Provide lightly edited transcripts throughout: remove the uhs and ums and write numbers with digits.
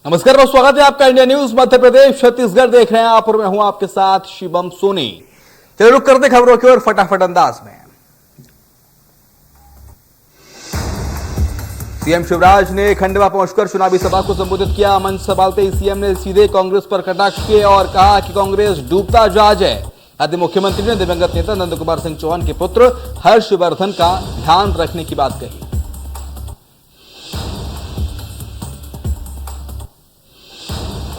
नमस्कार और स्वागत है आपका इंडिया न्यूज मध्य प्रदेश छत्तीसगढ़ देख रहे हैं आप और मैं हूं आपके साथ शिवम सोनी। चलिए रुक करते खबरों की ओर फटाफट अंदाज में। सीएम शिवराज ने खंडवा पहुंचकर चुनावी सभा को संबोधित किया। मंच संभालते ही सीएम ने सीधे कांग्रेस पर कटाक्ष किए और कहा कि कांग्रेस डूबता जहाज है। आदि मुख्यमंत्री ने दिवंगत नेता नंद कुमार सिंह चौहान के पुत्र हर्षवर्धन का ध्यान रखने की बात कही।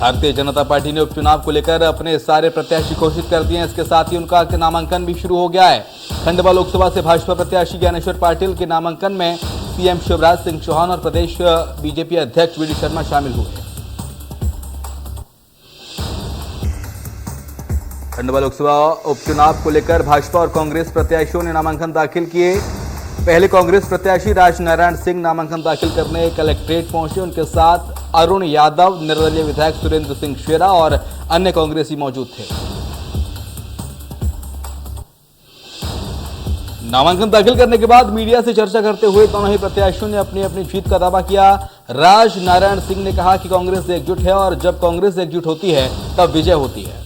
भारतीय जनता पार्टी ने उपचुनाव को लेकर अपने सारे प्रत्याशी घोषित कर दिए हैं। इसके साथ ही उनका नामांकन भी शुरू हो गया है। खंडवा लोकसभा से भाजपा प्रत्याशी ज्ञानेश्वर पाटिल के नामांकन में सीएम शिवराज सिंह चौहान और प्रदेश बीजेपी अध्यक्ष वी डी शर्मा शामिल हुए। खंडवा लोकसभा उपचुनाव को लेकर भाजपा और कांग्रेस प्रत्याशियों ने नामांकन दाखिल किए। पहले कांग्रेस प्रत्याशी राजनारायण सिंह नामांकन दाखिल करने कलेक्ट्रेट पहुंचे। उनके साथ अरुण यादव, निर्दलीय विधायक सुरेंद्र सिंह शेरा और अन्य कांग्रेसी मौजूद थे। नामांकन दाखिल करने के बाद मीडिया से चर्चा करते हुए दोनों ही प्रत्याशियों ने अपनी अपनी जीत का दावा किया। राजनारायण सिंह ने कहा कि कांग्रेस एकजुट है और जब कांग्रेस एकजुट होती है तब विजय होती है।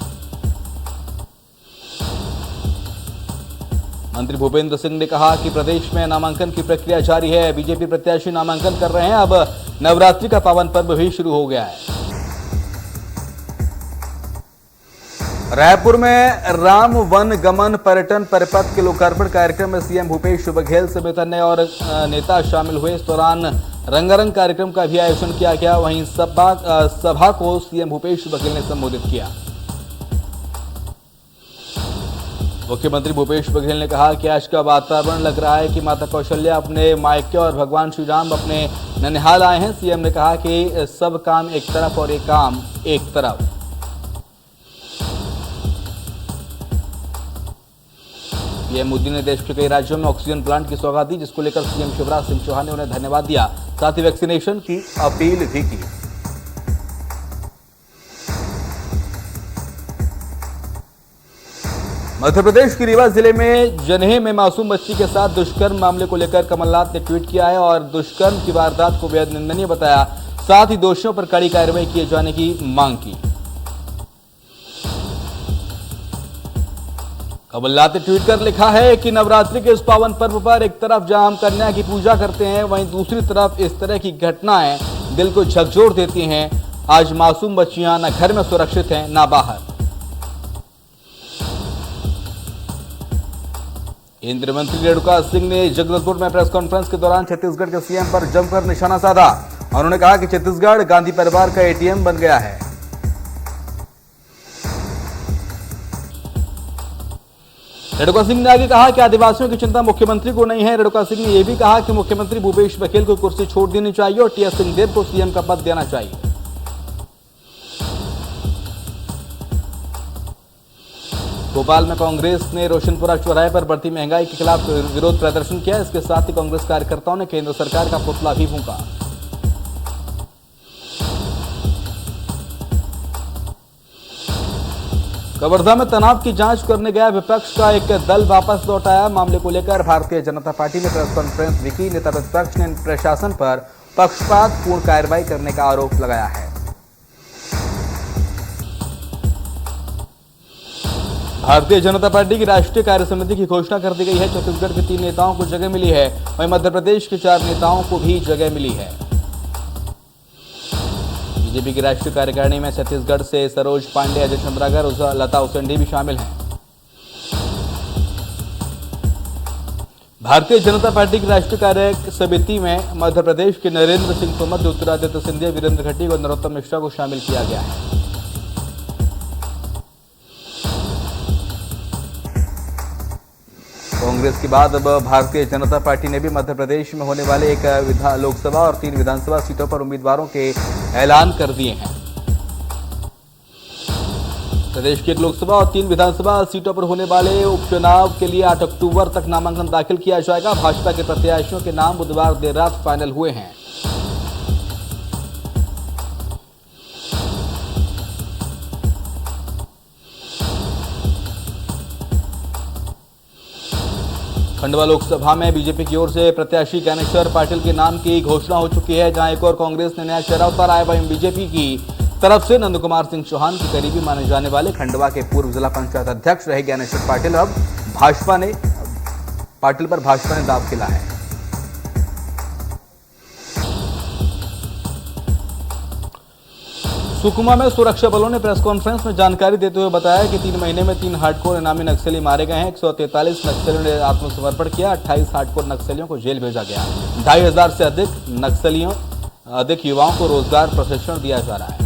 मंत्री भूपेंद्र सिंह ने कहा कि प्रदेश में नामांकन की प्रक्रिया जारी है। बीजेपी प्रत्याशी नामांकन कर रहे हैं। अब नवरात्रि का पावन पर्व भी शुरू हो गया है। रायपुर में राम वन गमन पर्यटन परिपथ के लोकार्पण कार्यक्रम में सीएम भूपेश बघेल समेत अन्य और नेता शामिल हुए। इस दौरान रंगारंग कार्यक्रम का भी आयोजन किया गया। वहीं सभा को सीएम भूपेश बघेल ने संबोधित किया। मुख्यमंत्री भूपेश बघेल ने कहा कि आज का वातावरण लग रहा है कि माता कौशल्या अपने मायके और भगवान श्री राम अपने ननिहाल आए हैं। सीएम ने कहा कि सब काम एक तरफ और ये काम एक तरफ। पीएम मोदी ने देश के कई राज्यों में ऑक्सीजन प्लांट की सौगात दी, जिसको लेकर सीएम शिवराज सिंह चौहान ने उन्हें धन्यवाद दिया। साथ ही वैक्सीनेशन की अपील भी की। मध्य प्रदेश के रीवा जिले में जनेह में मासूम बच्ची के साथ दुष्कर्म मामले को लेकर कमलनाथ ने ट्वीट किया है और दुष्कर्म की वारदात को बेहद निंदनीय बताया। साथ ही दोषियों पर कड़ी कार्रवाई किए जाने की मांग की। कमलनाथ ने ट्वीट कर लिखा है कि नवरात्रि के इस पावन पर्व पर एक तरफ जहां हम कन्या की पूजा करते हैं, वहीं दूसरी तरफ इस तरह की घटनाएं दिल को झकझोर देती हैं। आज मासूम बच्चियां न घर में सुरक्षित हैं न बाहर। केंद्रीय मंत्री रेणुका सिंह ने जगदलपुर में प्रेस कॉन्फ्रेंस के दौरान छत्तीसगढ़ के सीएम पर जमकर निशाना साधा। उन्होंने कहा कि छत्तीसगढ़ गांधी परिवार का एटीएम बन गया है। रेणुका सिंह ने आगे कहा कि आदिवासियों की चिंता मुख्यमंत्री को नहीं है। रेणुका सिंह ने यह भी कहा कि मुख्यमंत्री भूपेश बघेल को कुर्सी छोड़ देनी चाहिए और टीएस सिंहदेव को सीएम का पद देना चाहिए। भोपाल में कांग्रेस ने रोशनपुरा चौराहे पर बढ़ती महंगाई के खिलाफ विरोध प्रदर्शन किया। इसके साथ ही कांग्रेस कार्यकर्ताओं ने केंद्र सरकार का पुतला भी फूंका। कवर्धा में तनाव की जांच करने गया विपक्ष का एक दल वापस लौट आया। मामले को लेकर भारतीय जनता पार्टी ने प्रेस कॉन्फ्रेंस भी की। नेता प्रतिपक्ष ने प्रशासन पर पक्षपातपूर्ण कार्रवाई करने का आरोप लगाया है। भारतीय जनता पार्टी की राष्ट्रीय कार्य समिति की घोषणा कर दी गई है। छत्तीसगढ़ के 3 नेताओं को जगह मिली है, वहीं मध्य प्रदेश के 4 नेताओं को भी जगह मिली है। बीजेपी की राष्ट्रीय कार्यकारिणी में छत्तीसगढ़ से सरोज पांडे, अजय चंद्राकर, लता उसेंडी भी शामिल हैं। भारतीय जनता पार्टी की राष्ट्रीय कार्य समिति में मध्य प्रदेश के नरेंद्र सिंह तोमर, ज्योतिरादित्य सिंधिया, वीरेंद्र खट्टी और नरोत्तम मिश्रा को शामिल किया गया है। कांग्रेस के बाद अब भारतीय जनता पार्टी ने भी मध्य प्रदेश में होने वाले एक लोकसभा और 3 विधानसभा सीटों पर उम्मीदवारों के ऐलान कर दिए हैं। प्रदेश की 1 लोकसभा और 3 विधानसभा सीटों पर होने वाले उपचुनाव के लिए 8 अक्टूबर तक नामांकन दाखिल किया जाएगा। भाजपा के प्रत्याशियों के नाम बुधवार देर रात फाइनल हुए हैं। खंडवा लोकसभा में बीजेपी की ओर से प्रत्याशी ज्ञानेश्वर पाटिल के नाम की घोषणा हो चुकी है, जहां एक और कांग्रेस ने नया चेहरा उतारा है। वहीं बीजेपी की तरफ से नंद कुमार सिंह चौहान के करीबी माने जाने वाले खंडवा के पूर्व जिला पंचायत अध्यक्ष रहे ज्ञानेश्वर पाटिल अब पाटिल पर भाजपा ने दाव खेला है। सुकमा में सुरक्षा बलों ने प्रेस कॉन्फ्रेंस में जानकारी देते हुए बताया कि 3 महीने में 3 हार्डकोर इनामी नक्सली मारे गए हैं। 143 नक्सलियों ने आत्मसमर्पण किया। 28 हार्डकोर नक्सलियों को जेल भेजा गया। 2500 से अधिक युवाओं को रोजगार प्रशिक्षण दिया जा रहा है।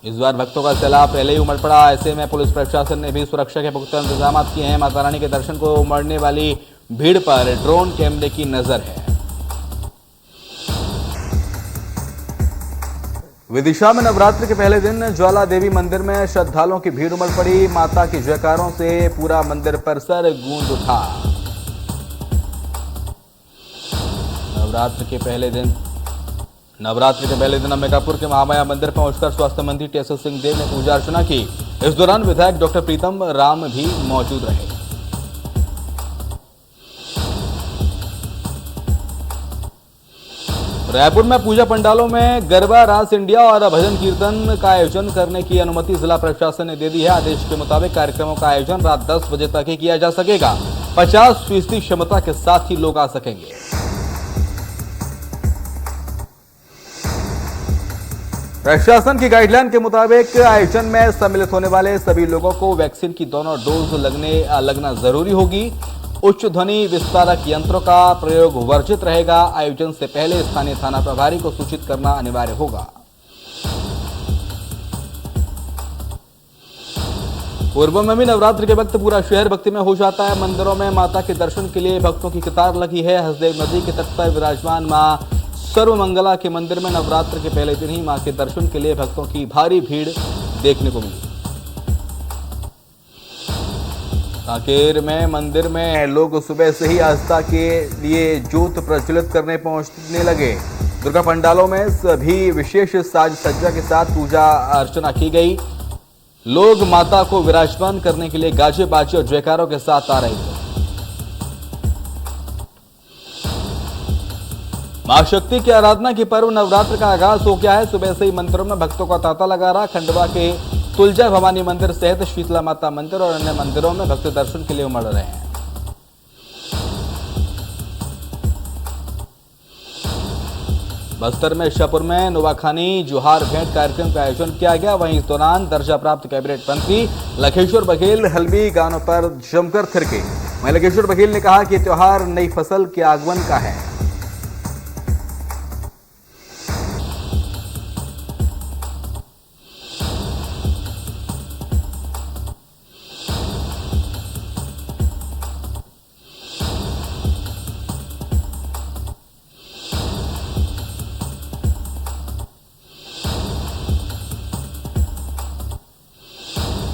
इस बार भक्तों का सैलाब पहले ही उमड़ पड़ा। ऐसे में पुलिस प्रशासन ने भी सुरक्षा के पुख्ता इंतजाम किए हैं। माता रानी के दर्शन को उमड़ने वाली भीड़ पर ड्रोन कैमरे की नजर है। विदिशा में नवरात्र के पहले दिन ज्वाला देवी मंदिर में श्रद्धालुओं की भीड़ उमड़ पड़ी। माता के जयकारों से पूरा मंदिर परिसर गूंज उठा। नवरात्र के पहले दिन अंबिकापुर के महामाया मंदिर पहुंचकर स्वास्थ्य मंत्री टी.एस. सिंहदेव ने पूजा अर्चना की। इस दौरान विधायक डॉक्टर प्रीतम राम भी मौजूद रहे। रायपुर में पूजा पंडालों में गरबा, रास इंडिया और भजन कीर्तन का आयोजन करने की अनुमति जिला प्रशासन ने दे दी है। आदेश के मुताबिक कार्यक्रमों का आयोजन रात 10 बजे तक ही किया जा सकेगा। 50% क्षमता के साथ ही लोग आ सकेंगे। प्रशासन की गाइडलाइन के मुताबिक आयोजन में सम्मिलित होने वाले सभी लोगों को वैक्सीन की दोनों डोज लगना जरूरी होगी। उच्च ध्वनि विस्तारक यंत्रों का प्रयोग वर्जित रहेगा। आयोजन से पहले स्थानीय थाना प्रभारी को सूचित करना अनिवार्य होगा। पूर्व में भी नवरात्र के वक्त पूरा शहर भक्ति में हो जाता है। मंदिरों में माता के दर्शन के लिए भक्तों की कतार लगी है। हसदेव नदी के तट पर विराजमान मां सर्वमंगला के मंदिर में नवरात्र के पहले दिन ही मां के दर्शन के लिए भक्तों की भारी भीड़ देखने को मिली। कांकेर में मंदिर में लोग सुबह से ही आस्था के लिए ज्योत प्रज्वलित करने पहुंचने लगे। दुर्गा पंडालों में सभी विशेष साज सज्जा के साथ पूजा अर्चना की गई। लोग माता को विराजमान करने के लिए गाजे बाजे और जयकारों के साथ आ रहे थे। मां शक्ति की आराधना की पर्व नवरात्र का आगाज हो गया है। सुबह से ही मंदिरों में भक्तों का तांता लगा रहा। खंडवा के तुलजा भवानी मंदिर सहित शीतला माता मंदिर और अन्य मंदिरों में भक्त दर्शन के लिए उमड़ रहे हैं। बस्तर में शाहपुर में नोवाखानी जोहार भेंट कार्यक्रम का आयोजन किया गया। वहीं इस दौरान दर्जा प्राप्त कैबिनेट मंत्री लखेश्वर बघेल हल्बी गानों पर जमकर थिरके। वहीं लखेश्वर बघेल ने कहा कि त्योहार नई फसल के आगमन का है।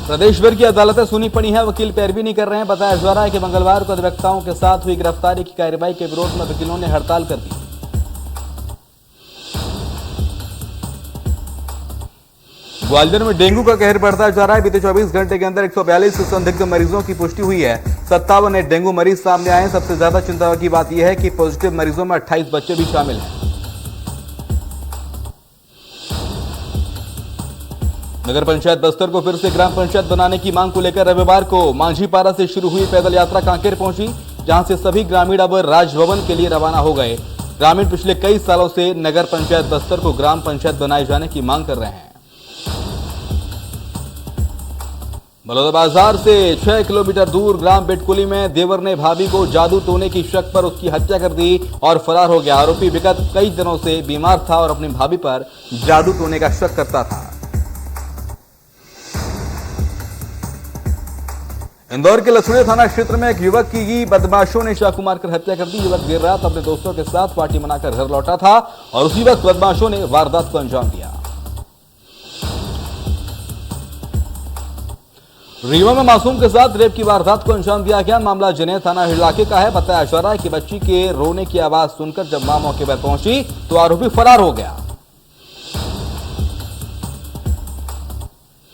प्रदेश भर की अदालतें सुनी पड़ी हैं, वकील पैरवी नहीं कर रहे हैं। बताया जा रहा है कि मंगलवार को अधिवक्ताओं के साथ हुई गिरफ्तारी की कार्रवाई के विरोध में वकीलों ने हड़ताल कर दी। ग्वालियर में डेंगू का कहर बढ़ता जा रहा है। बीते 24 घंटे के अंदर 142 संदिग्ध मरीजों की पुष्टि हुई है। 57 नए डेंगू मरीज सामने आए। सबसे ज्यादा चिंता की बात यह है कि पॉजिटिव मरीजों में 28 बच्चे भी शामिल हैं। नगर पंचायत बस्तर को फिर से ग्राम पंचायत बनाने की मांग को लेकर रविवार को मांझीपारा से शुरू हुई पैदल यात्रा कांकेर पहुंची, जहां से सभी ग्रामीण अब राजभवन के लिए रवाना हो गए। ग्रामीण पिछले कई सालों से नगर पंचायत बस्तर को ग्राम पंचायत बनाए जाने की मांग कर रहे हैं। बलौदाबाजार से 6 किलोमीटर दूर ग्राम बेटकुली में देवर ने भाभी को जादू टोने की शक पर उसकी हत्या कर दी और फरार हो गया। आरोपी विगत कई दिनों से बीमार था और अपनी भाभी पर जादू टोने का शक करता था। इंदौर के लसुड़े थाना क्षेत्र में एक युवक की बदमाशों ने चाकू मारकर हत्या कर दी। युवक देर रात अपने दोस्तों के साथ पार्टी मनाकर घर लौटा था और उसी वक्त बदमाशों ने वारदात को अंजाम दिया। रीवा में मासूम के साथ रेप की वारदात को अंजाम दिया गया। मामला जनेह थाना इलाके का है। बताया जा रहा है कि बच्ची के रोने की आवाज सुनकर जब मां मौके पर पहुंची तो आरोपी फरार हो गया।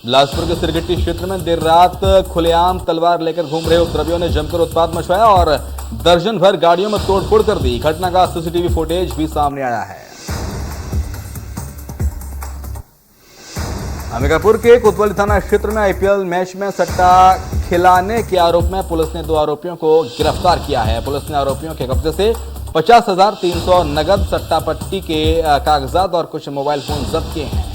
बिलासपुर के सिरगिट्टी क्षेत्र में देर रात खुलेआम तलवार लेकर घूम रहे उपद्रवियों ने जमकर उत्पात मचवाया और दर्जन भर गाड़ियों में तोड़फोड़ कर दी। घटना का सीसीटीवी फुटेज भी सामने आया है। अंबिकापुर के कोतवाली थाना क्षेत्र में आईपीएल मैच में सट्टा खिलाने के आरोप में पुलिस ने 2 आरोपियों को गिरफ्तार किया है। पुलिस ने आरोपियों के कब्जे से 50,300 नगद, सट्टा पट्टी के कागजात और कुछ मोबाइल फोन जब्त किए हैं।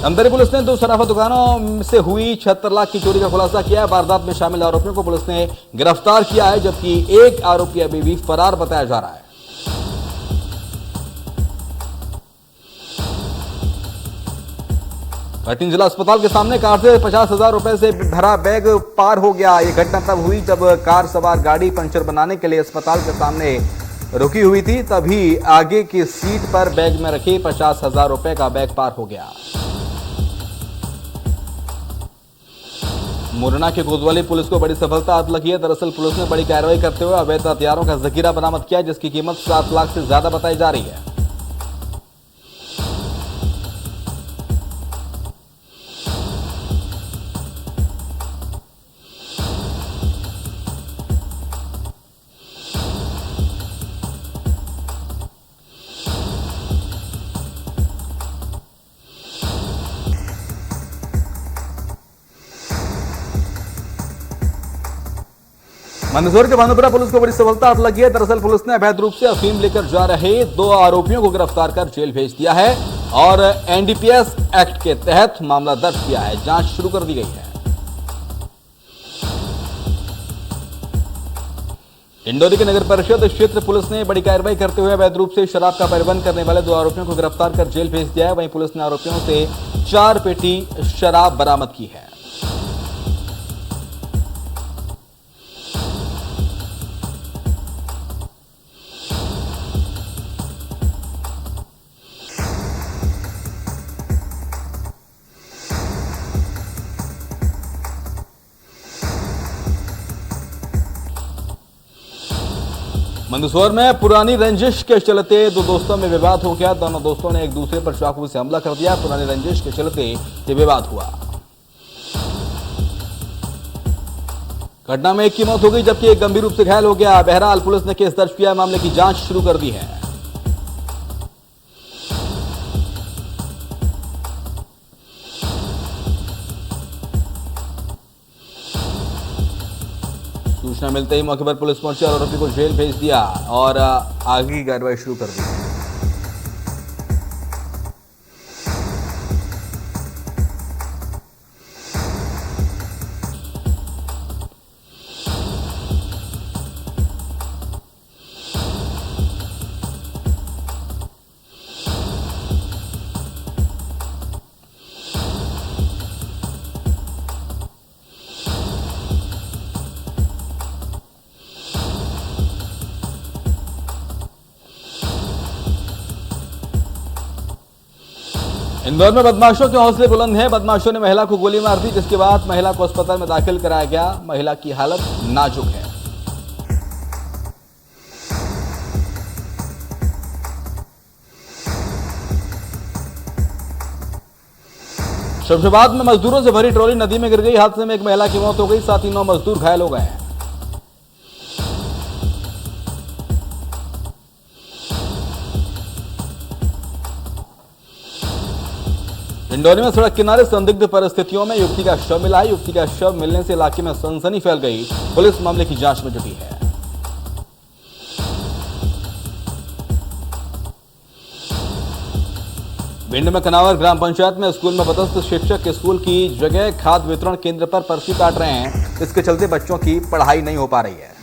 धमतरी पुलिस ने 2 सराफा दुकानों से हुई 76 लाख की चोरी का खुलासा किया है। वारदात में शामिल आरोपियों को पुलिस ने गिरफ्तार किया है, जबकि एक आरोपी अभी भी फरार बताया जा रहा है। कटनी जिला अस्पताल के सामने कार से 50,000 रुपए से भरा बैग पार हो गया। यह घटना तब हुई जब कार सवार गाड़ी पंचर बनाने के लिए अस्पताल के सामने रुकी हुई थी। तभी आगे की सीट पर बैग में रखे 50,000 रुपए का बैग पार हो गया। मुरैना के कोतवाली पुलिस को बड़ी सफलता हाथ लगी है। दरअसल पुलिस ने बड़ी कार्रवाई करते हुए अवैध हथियारों का जखीरा बरामद किया, जिसकी कीमत 7 लाख से ज्यादा बताई जा रही है। मंदसौर के भानुपुरा पुलिस को बड़ी सफलता हाथ लगी है। दरअसल पुलिस ने अवैध रूप से अफीम लेकर जा रहे 2 आरोपियों को गिरफ्तार कर जेल भेज दिया है और एनडीपीएस एक्ट के तहत मामला दर्ज किया है। जांच शुरू कर दी गई है। इंदौरी के नगर परिषद क्षेत्र पुलिस ने बड़ी कार्रवाई करते हुए अवैध रूप से शराब का परिवहन करने वाले 2 आरोपियों को गिरफ्तार कर जेल भेज दिया है। वहीं पुलिस ने आरोपियों से 4 पेटी शराब बरामद की है। मंदसौर में पुरानी रंजिश के चलते 2 दोस्तों में विवाद हो गया। दोनों दोस्तों ने एक दूसरे पर चाकू से हमला कर दिया। पुरानी रंजिश के चलते ये विवाद हुआ। घटना में एक की मौत हो गई, जबकि एक गंभीर रूप से घायल हो गया। बहरहाल पुलिस ने केस दर्ज किया, मामले की जांच शुरू कर दी है। सूचना मिलते ही मौके पर पुलिस पहुंची और आरोपी को जेल भेज दिया और आगे की कार्रवाई शुरू कर दी। इंदौर में बदमाशों के हौसले बुलंद हैं। बदमाशों ने महिला को गोली मार दी, जिसके बाद महिला को अस्पताल में दाखिल कराया गया। महिला की हालत नाजुक है। शमशाबाद में मजदूरों से भरी ट्रॉली नदी में गिर गई। हादसे में एक महिला की मौत हो गई, साथ ही 9 मजदूर घायल हो गए हैं। इंदौरी में सड़क किनारे संदिग्ध परिस्थितियों में युवती का शव मिला है। युवती का शव मिलने से इलाके में सनसनी फैल गई। पुलिस मामले की जांच में जुटी है। भिंड में कनावर ग्राम पंचायत में स्कूल में पदस्थ शिक्षक स्कूल की जगह खाद्य वितरण केंद्र पर पर्ची काट रहे हैं। इसके चलते बच्चों की पढ़ाई नहीं हो पा रही है।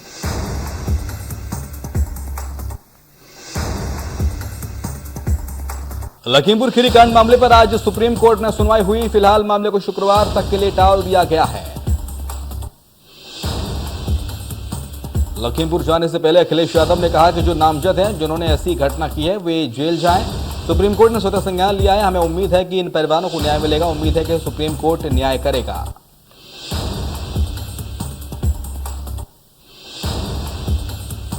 लखीमपुर खीरी कांड मामले पर आज सुप्रीम कोर्ट में सुनवाई हुई। फिलहाल मामले को शुक्रवार तक के लिए टाल दिया गया है। लखीमपुर जाने से पहले अखिलेश यादव ने कहा कि जो नामजद हैं, जिन्होंने ऐसी घटना की है, वे जेल जाएं। सुप्रीम कोर्ट ने स्वतः संज्ञान लिया है। हमें उम्मीद है कि इन परिवारों को न्याय मिलेगा। उम्मीद है कि सुप्रीम कोर्ट न्याय करेगा।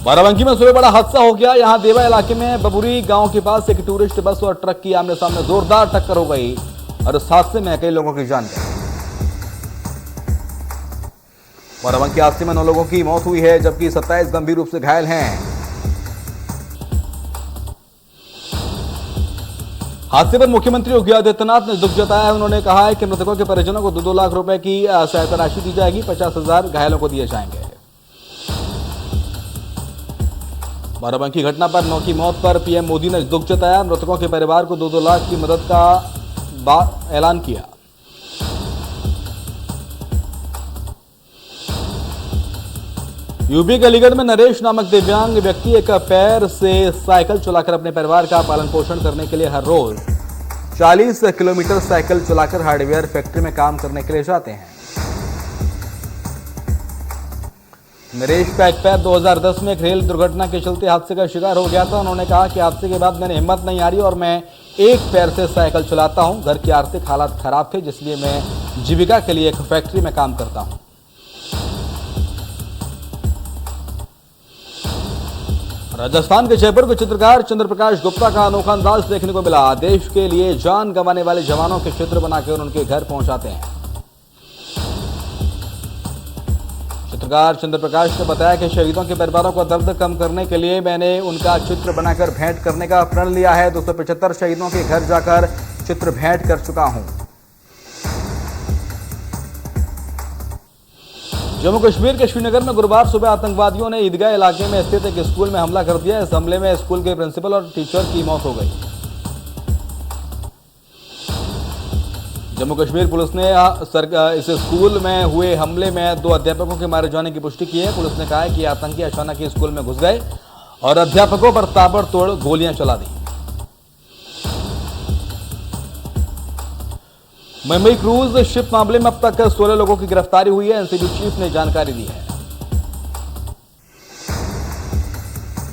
बाराबंकी में सुबह बड़ा हादसा हो गया। यहां देवा इलाके में बबुरी गांव के पास एक टूरिस्ट बस और ट्रक की आमने सामने जोरदार टक्कर हो गई और इस हादसे में कई लोगों की जान गई। बाराबंकी हादसे में 9 लोगों की मौत हुई है, जबकि 27 गंभीर रूप से घायल हैं। हादसे पर मुख्यमंत्री योगी आदित्यनाथ ने दुख जताया। उन्होंने कहा है कि मृतकों के परिजनों को 2-2 लाख रुपए की सहायता राशि दी जाएगी, 50,000 घायलों को दिए जाएंगे। बाराबंकी घटना पर 9 की मौत पर पीएम मोदी ने दुख जताया। मृतकों के परिवार को 2-2 लाख की मदद का ऐलान किया। यूपी के अलीगढ़ में नरेश नामक दिव्यांग व्यक्ति एक पैर से साइकिल चलाकर अपने परिवार का पालन पोषण करने के लिए हर रोज 40 किलोमीटर साइकिल चलाकर हार्डवेयर फैक्ट्री में काम करने के लिए जाते हैं। नरेश का एक पैर 2010 में एक रेल दुर्घटना के चलते हादसे का शिकार हो गया था। उन्होंने कहा कि हादसे के बाद मैंने हिम्मत नहीं हारी और मैं एक पैर से साइकिल चलाता हूं। घर के आर्थिक हालात खराब थे, जिसलिए मैं जीविका के लिए एक फैक्ट्री में काम करता हूं। राजस्थान के जयपुर के चित्रकार चंद्रप्रकाश गुप्ता का अनोखा अंदाज देखने को मिला। देश के लिए जान गंवाने वाले जवानों के चित्र बनाकर उनके घर पहुंचाते हैं। चित्रकार चंद्रप्रकाश ने बताया कि शहीदों के परिवारों का दर्द कम करने के लिए मैंने उनका चित्र बनाकर भेंट करने का प्रण लिया है। 275 शहीदों के घर जाकर चित्र भेंट कर चुका हूं। जम्मू कश्मीर के श्रीनगर में गुरुवार सुबह आतंकवादियों ने ईदगाह इलाके में स्थित एक स्कूल में हमला कर दिया। इस हमले में स्कूल के प्रिंसिपल और टीचर की मौत हो गई। जम्मू कश्मीर पुलिस ने इस स्कूल में हुए हमले में 2 अध्यापकों के मारे जाने की पुष्टि की है। पुलिस ने कहा है कि आतंकी अचानक ही स्कूल में घुस गए और अध्यापकों पर ताबड़तोड़ गोलियां चला दी। मुंबई क्रूज शिप मामले में अब तक 16 लोगों की गिरफ्तारी हुई है। एनसीबी चीफ ने जानकारी दी है।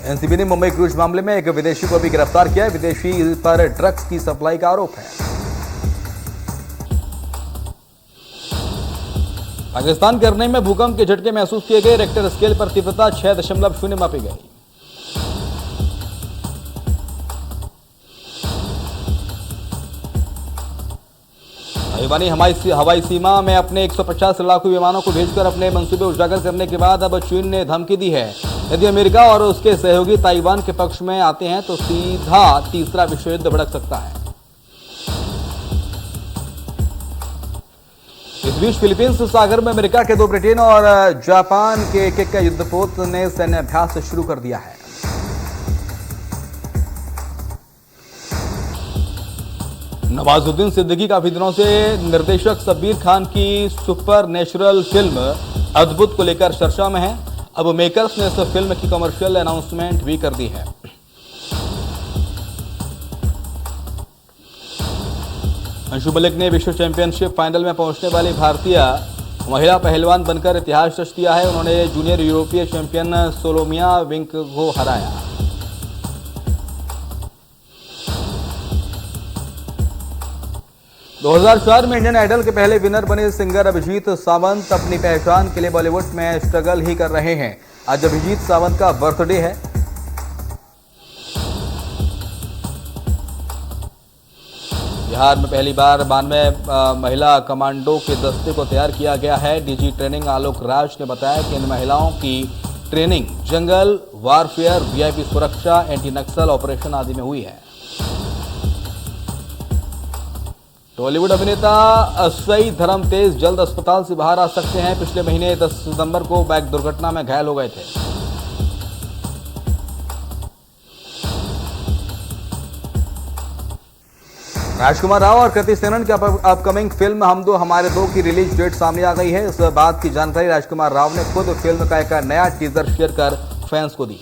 एनसीबी ने मुंबई क्रूज मामले में एक विदेशी को भी गिरफ्तार किया है। विदेशी पर ड्रग्स की सप्लाई का आरोप है। पाकिस्तान करने में भूकंप के झटके महसूस किए गए। रेक्टर स्केल पर तीव्रता 6.0 मापी गई। तालिबानी हवाई सीमा में अपने 150 लड़ाकू विमानों को भेजकर अपने मंसूबे उजागर करने के बाद अब चीन ने धमकी दी है। यदि अमेरिका और उसके सहयोगी ताइवान के पक्ष में आते हैं तो सीधा तीसरा विश्व युद्ध भड़क सकता है। इस बीच फिलीपींस सागर में अमेरिका के 2 ब्रिटेन और जापान के एक युद्धपोत ने सैन्य अभ्यास शुरू कर दिया है। नवाजुद्दीन सिद्दीकी काफी दिनों से निर्देशक शब्बीर खान की सुपर नेचुरल फिल्म अद्भुत को लेकर चर्चा में है। अब मेकर्स ने इस फिल्म की कमर्शियल अनाउंसमेंट भी कर दी है। अंशु मलिक ने विश्व चैंपियनशिप फाइनल में पहुंचने वाली भारतीय महिला पहलवान बनकर इतिहास रच दिया है। उन्होंने जूनियर यूरोपीय चैंपियन सोलोमिया विंक को हराया। दो 2004 में इंडियन आइडल के पहले विनर बने सिंगर अभिजीत सावंत अपनी पहचान के लिए बॉलीवुड में स्ट्रगल ही कर रहे हैं। आज अभिजीत सावंत का बर्थडे है। बिहार में पहली बार 92 महिला कमांडो के दस्ते को तैयार किया गया है। डीजी ट्रेनिंग आलोक राज ने बताया कि इन महिलाओं की ट्रेनिंग जंगल वारफेयर, वीआईपी सुरक्षा, एंटी नक्सल ऑपरेशन आदि में हुई है। टॉलीवुड अभिनेता सई धर्म तेज जल्द अस्पताल से बाहर आ सकते हैं। पिछले महीने 10 सितंबर को बाइक दुर्घटना में घायल हो गए थे। राजकुमार राव और कृति सेनन की अपकमिंग फिल्म हम दो हमारे दो की रिलीज डेट सामने आ गई है। इस बात की जानकारी राजकुमार राव ने खुद फिल्म का एक नया टीजर शेयर कर फैंस को दी।